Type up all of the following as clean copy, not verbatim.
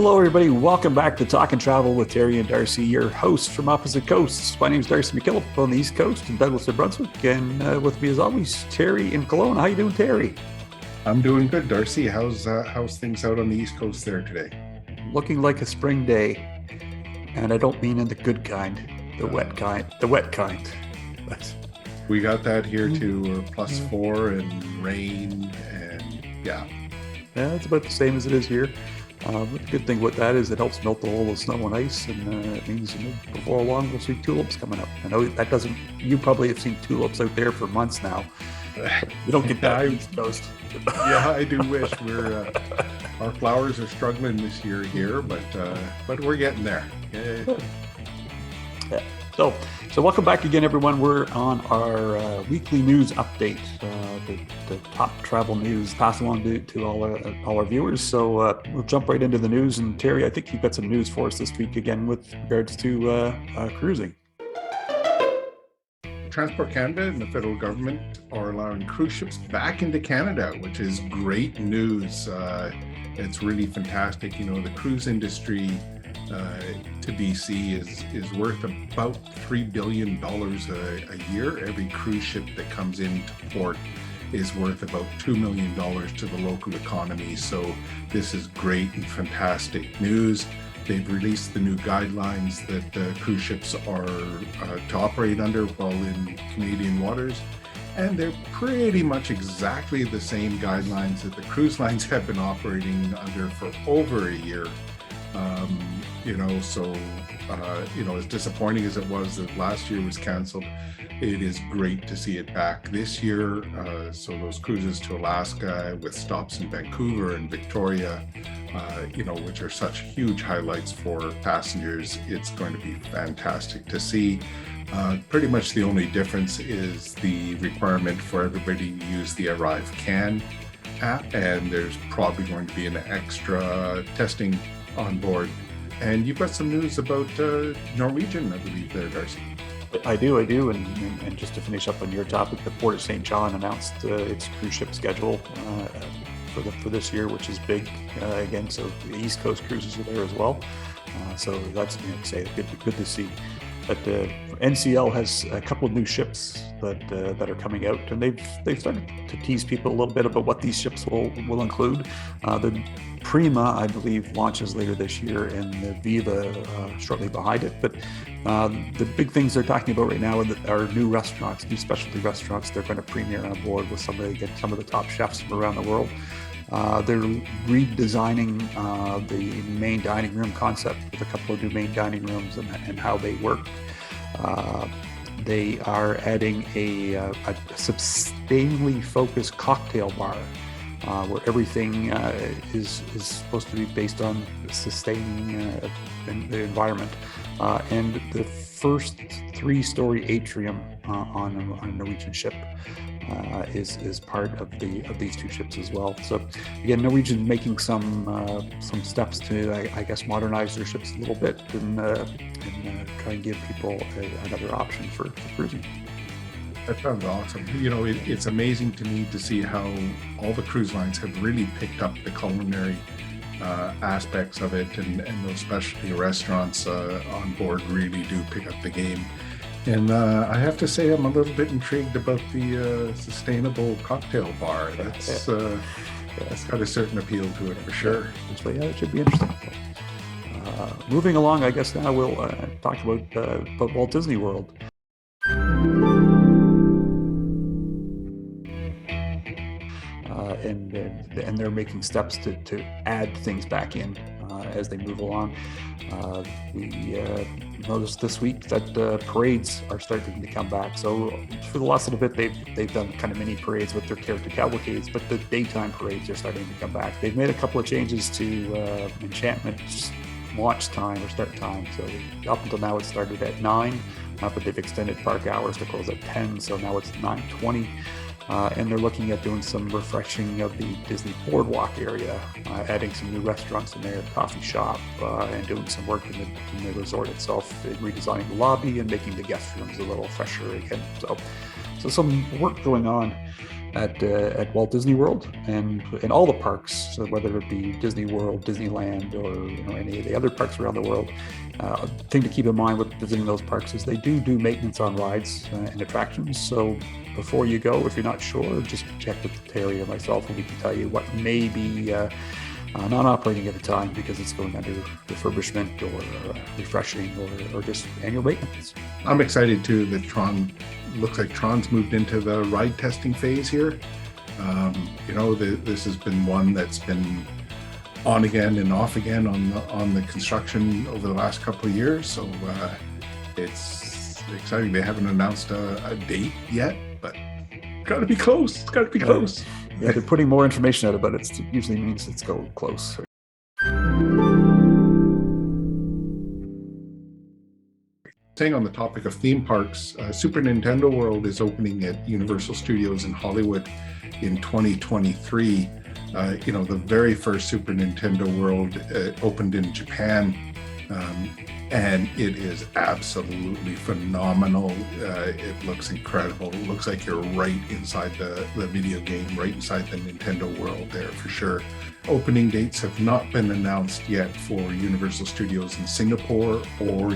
Hello, everybody. Welcome back to Talk and Travel with Terry and Darcy, your hosts from opposite coasts. My name is Darcy McKillop on the East Coast in Douglas, New Brunswick, and with me, as always, Terry in Kelowna. How you doing, Terry? I'm doing good, Darcy. How's things out on the East Coast there today? Looking like a spring day, and I don't mean in the good kind, the wet kind. We got that here too, +4 and rain, and yeah, it's about the same as it is here. The good thing with that is it helps melt all the snow and ice, and it means before long we'll see tulips coming up. I know that doesn't. You probably have seen tulips out there for months now. You don't get that on the East Coast. Yeah, I do wish our flowers are struggling this year here, but we're getting there. Yeah. So welcome back again, everyone. We're on our weekly news update, the top travel news passed along to all our viewers. So we'll jump right into the news. And Terry, I think you've got some news for us this week again with regards to cruising. Transport Canada and the federal government are allowing cruise ships back into Canada, which is great news. It's really fantastic. You know, the cruise industry to BC is worth about $3 billion a year. Every cruise ship that comes into port is worth about $2 million to the local economy. So this is great and fantastic news. They've released the new guidelines that cruise ships are to operate under while in Canadian waters. And they're pretty much exactly the same guidelines that the cruise lines have been operating under for over a year. As disappointing as it was that last year was canceled, it is great to see it back this year. So those cruises to Alaska with stops in Vancouver and Victoria, which are such huge highlights for passengers, it's going to be fantastic to see. Pretty much the only difference is the requirement for everybody to use the Arrive Can app, and there's probably going to be an extra testing on board. And you've got some news about Norwegian, I believe, there, Darcy. I do, and just to finish up on your topic, the Port of St. John announced its cruise ship schedule for this year, which is big again. So the East Coast cruises are there as well. So that's good to see. But NCL has a couple of new ships that are coming out, and they've started to tease people a little bit about what these ships will include. The Prima, I believe, launches later this year, and the Viva shortly behind it. But the big things they're talking about right now are new restaurants, new specialty restaurants. They're going to premiere on board with some of the top chefs from around the world. They're redesigning the main dining room concept with a couple of new main dining rooms and how they work. They are adding a sustainably focused cocktail bar where everything is supposed to be based on sustaining the environment. And the first 3-story atrium on a Norwegian ship is part of these two ships as well. So again, Norwegian making some steps to I guess modernize their ships a little bit and try and give people another option for cruising. That sounds awesome. You know, it's amazing to me to see how all the cruise lines have really picked up the culinary aspects of it, and those specialty restaurants on board really do pick up the game. And I have to say, I'm a little bit intrigued about the sustainable cocktail bar. That's got a certain appeal to it for sure. So yeah, it should be interesting. Moving along, I guess now we'll talk about Walt Disney World. And they're making steps to add things back in as they move along. We noticed this week that parades are starting to come back. So for the last little bit, they've done kind of mini parades with their character cavalcades, but the daytime parades are starting to come back. They've made a couple of changes to Enchantment's launch time or start time. So up until now, it started at 9, but they've extended park hours to close at 10. So now it's 9:20. And they're looking at doing some refreshing of the Disney Boardwalk area, adding some new restaurants in there, coffee shop, and doing some work in the resort itself, redesigning the lobby and making the guest rooms a little fresher again. So some work going on. at Walt Disney World and in all the parks, so whether it be Disney World, Disneyland, or any of the other parks around the world. Thing to keep in mind with visiting those parks is they do maintenance on rides and attractions. So before you go, if you're not sure, just check with Terry or myself, and we can tell you what may be non-operating at the time because it's going under refurbishment or refreshing or just annual maintenance. I'm excited too that looks like Tron's moved into the ride testing phase here. This has been one that's been on again and off again on the construction over the last couple of years. So it's exciting. They haven't announced a date yet, but got to be close. It's got to be close. Yeah, they're putting more information out about it. It usually means it's go close. Staying on the topic of theme parks, Super Nintendo World is opening at Universal Studios in Hollywood in 2023. The very first Super Nintendo World opened in Japan, and it is absolutely phenomenal. It looks incredible. It looks like you're right inside the video game, right inside the Nintendo World there for sure. Opening dates have not been announced yet for Universal Studios in Singapore or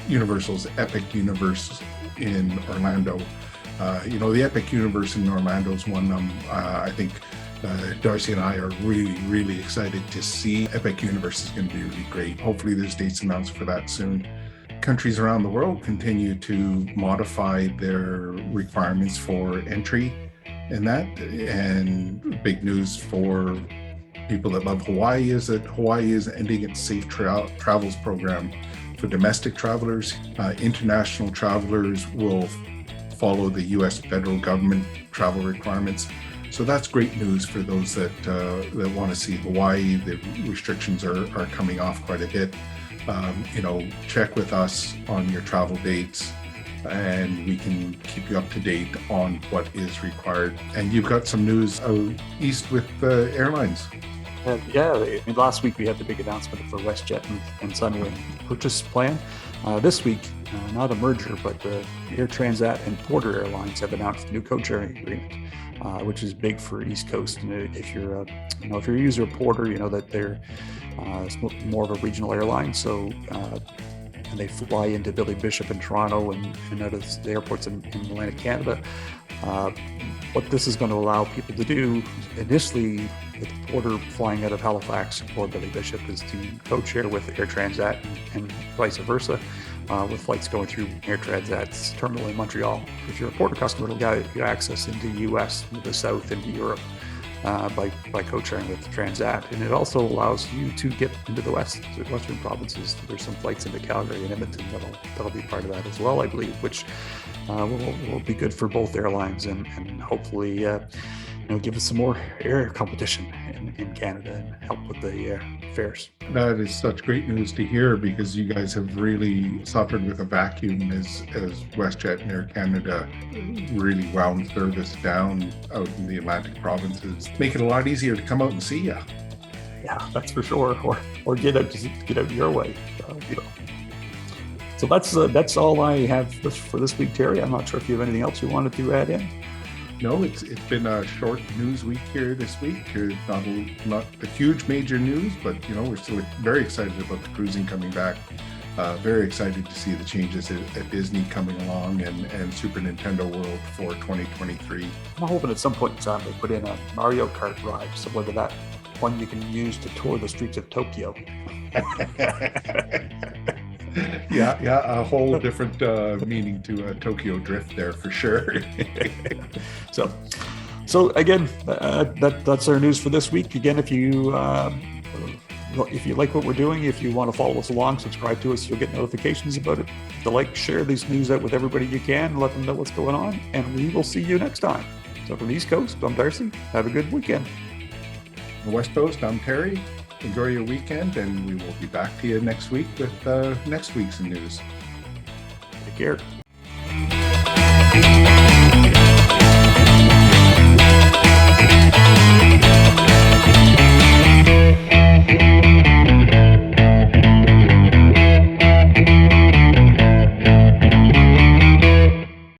Universal's Epic Universe in Orlando. The Epic Universe in Orlando is one I think Darcy and I are really, really excited to see. Epic Universe is going to be really great. Hopefully there's dates announced for that soon. Countries around the world continue to modify their requirements for entry in that. And big news for people that love Hawaii is that Hawaii is ending its Safe Travels program for domestic travelers. International travelers will follow the U.S. federal government travel requirements. So that's great news for those that want to see Hawaii. The restrictions are coming off quite a bit. Check with us on your travel dates, and we can keep you up to date on what is required. And you've got some news out east with airlines. Last week we had the big announcement for WestJet and Sunwing purchase plan. This week, not a merger, but Air Transat and Porter Airlines have announced a new code-sharing agreement, which is big for East Coast. And if you're a user of Porter, you know that they're more of a regional airline. So and they fly into Billy Bishop in Toronto and out of the airports in Atlantic Canada. What this is going to allow people to do initially with Porter flying out of Halifax or Billy Bishop is to code-share with Air Transat and vice versa, with flights going through Air Transat's terminal in Montreal. If you're a Porter customer, it'll get you access into the US, the South, into Europe by code-sharing with Transat. And it also allows you to get into the western provinces. There's some flights into Calgary and Edmonton that'll be part of that as well, I believe, which will be good for both airlines and hopefully give us some more air competition in Canada and help with the fares. That is such great news to hear, because you guys have really suffered with a vacuum as WestJet and Air Canada really wound service down out in the Atlantic provinces. Make it a lot easier to come out and see you. Yeah, that's for sure. Or get out your way. So that's all I have for this week, Terry. I'm not sure if you have anything else you wanted to add in. No, it's been a short news week here this week. Not a huge major news, but we're still very excited about the cruising coming back. Very excited to see the changes at Disney coming along and Super Nintendo World for 2023. I'm hoping at some point in time they put in a Mario Kart ride, so whether that one you can use to tour the streets of Tokyo. Yeah, a whole different meaning to Tokyo Drift there for sure. So again, that's our news for this week. Again, if you like what we're doing, if you want to follow us along, subscribe to us, you'll get notifications about it. Share these news out with everybody you can, let them know what's going on, and we will see you next time. So from the East Coast, I'm Darcy. Have a good weekend. The West Coast, I'm Terry. Enjoy your weekend, and we will be back to you next week with next week's news. Take care.